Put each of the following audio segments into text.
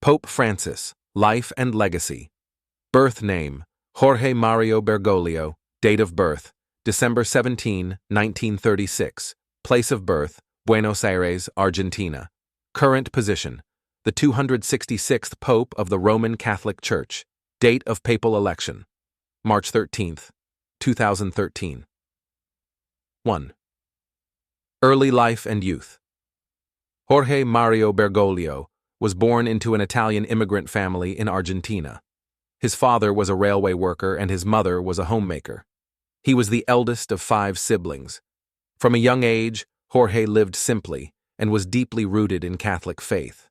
Pope Francis, Life and Legacy. Birth name, Jorge Mario Bergoglio. Date of birth, December 17, 1936. Place of birth, Buenos Aires, Argentina. Current position, the 266th Pope of the Roman Catholic Church. Date of papal election, March 13, 2013. 1. Early life and youth. Jorge Mario Bergoglio was born into an Italian immigrant family in Argentina. His father was a railway worker and his mother was a homemaker. He was the eldest of 5 siblings. From a young age, Jorge lived simply and was deeply rooted in Catholic faith.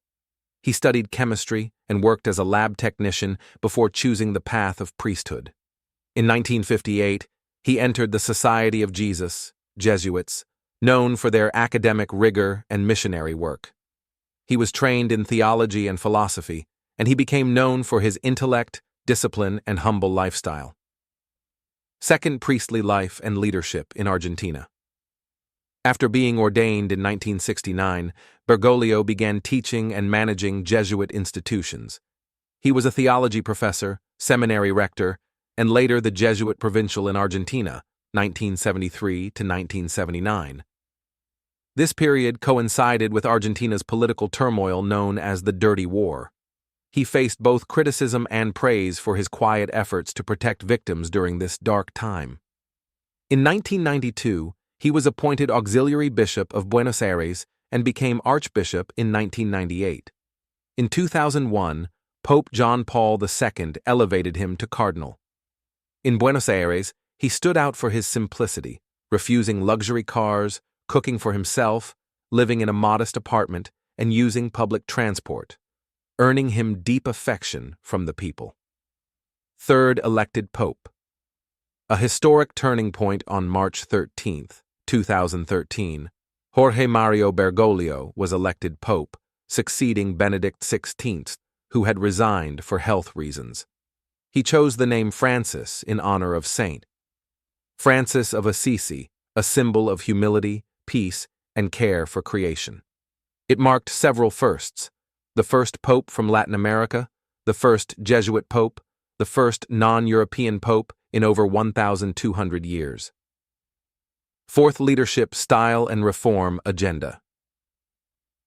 He studied chemistry and worked as a lab technician before choosing the path of priesthood. In 1958, he entered the Society of Jesus, Jesuits, known for their academic rigor and missionary work. He was trained in theology and philosophy, and he became known for his intellect, discipline, and humble lifestyle. Second, priestly life and leadership in Argentina. After being ordained in 1969, Bergoglio began teaching and managing Jesuit institutions. He was a theology professor, seminary rector, and later the Jesuit provincial in Argentina, 1973 to 1979. This period coincided with Argentina's political turmoil known as the Dirty War. He faced both criticism and praise for his quiet efforts to protect victims during this dark time. In 1992, he was appointed Auxiliary Bishop of Buenos Aires and became Archbishop in 1998. In 2001, Pope John Paul II elevated him to cardinal. In Buenos Aires, he stood out for his simplicity, refusing luxury cars, cooking for himself, living in a modest apartment, and using public transport, earning him deep affection from the people. Third elected Pope. A historic turning point on March 13, 2013, Jorge Mario Bergoglio was elected Pope, succeeding Benedict XVI, who had resigned for health reasons. He chose the name Francis in honor of Saint Francis of Assisi, a symbol of humility, peace, and care for creation. It marked several firsts: the first pope from Latin America, the first Jesuit pope, the first non-European pope in over 1,200 years. Fourth, leadership style and reform agenda.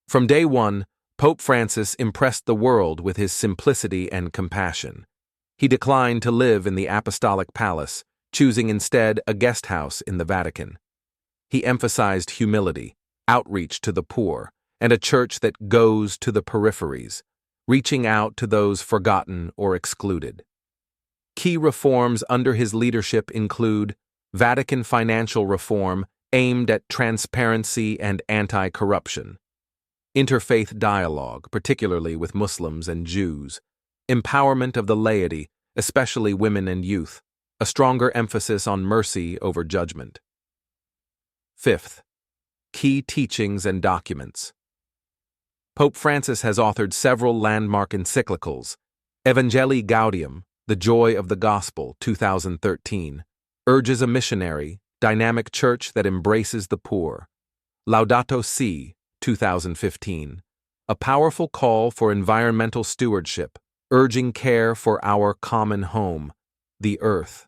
From day one, Pope Francis impressed the world with his simplicity and compassion. He declined to live in the Apostolic Palace, choosing instead a guest house in the Vatican. He emphasized humility, outreach to the poor, and a church that goes to the peripheries, reaching out to those forgotten or excluded. Key reforms under his leadership include Vatican financial reform aimed at transparency and anti-corruption, interfaith dialogue, particularly with Muslims and Jews, empowerment of the laity, especially women and youth, a stronger emphasis on mercy over judgment. Fifth, key teachings and documents. Pope Francis has authored several landmark encyclicals: Evangelii Gaudium, The Joy of the Gospel, 2013, urges a missionary, dynamic church that embraces the poor; Laudato Si, 2015, a powerful call for environmental stewardship, urging care for our common home, the earth;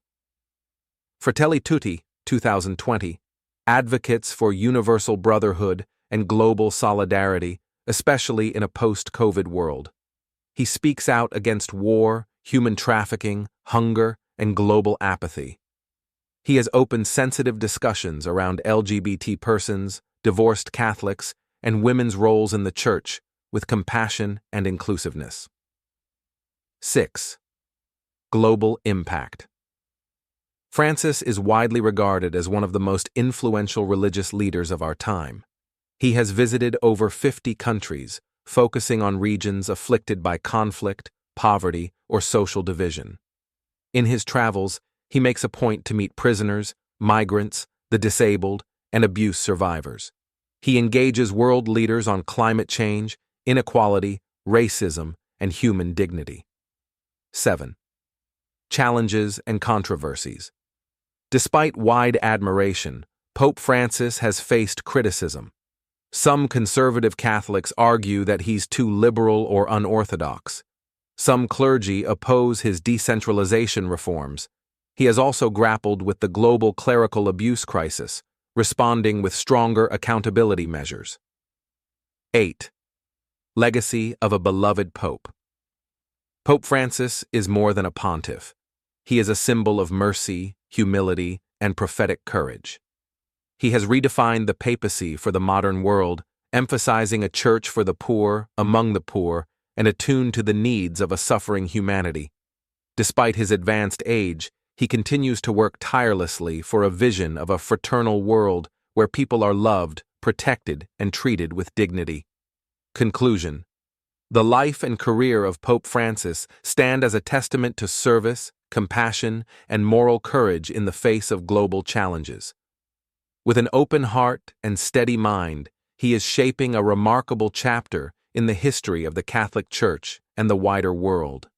Fratelli Tutti, 2020, advocates for universal brotherhood and global solidarity, especially in a post-COVID world. He speaks out against war, human trafficking, hunger, and global apathy. He has opened sensitive discussions around LGBT persons, divorced Catholics, and women's roles in the church with compassion and inclusiveness. 6. Global impact. Francis is widely regarded as one of the most influential religious leaders of our time. He has visited over 50 countries, focusing on regions afflicted by conflict, poverty, or social division. In his travels, he makes a point to meet prisoners, migrants, the disabled, and abuse survivors. He engages world leaders on climate change, inequality, racism, and human dignity. 7. Challenges and controversies. Despite wide admiration, Pope Francis has faced criticism. Some conservative Catholics argue that he's too liberal or unorthodox. Some clergy oppose his decentralization reforms. He has also grappled with the global clerical abuse crisis, responding with stronger accountability measures. 8. Legacy of a beloved Pope. Pope Francis is more than a pontiff. He is a symbol of mercy, humility, and prophetic courage. He has redefined the papacy for the modern world, emphasizing a church for the poor, among the poor, and attuned to the needs of a suffering humanity. Despite his advanced age, he continues to work tirelessly for a vision of a fraternal world where people are loved, protected, and treated with dignity. Conclusion. The life and career of Pope Francis stand as a testament to service, compassion, and moral courage in the face of global challenges. With an open heart and steady mind, he is shaping a remarkable chapter in the history of the Catholic Church and the wider world.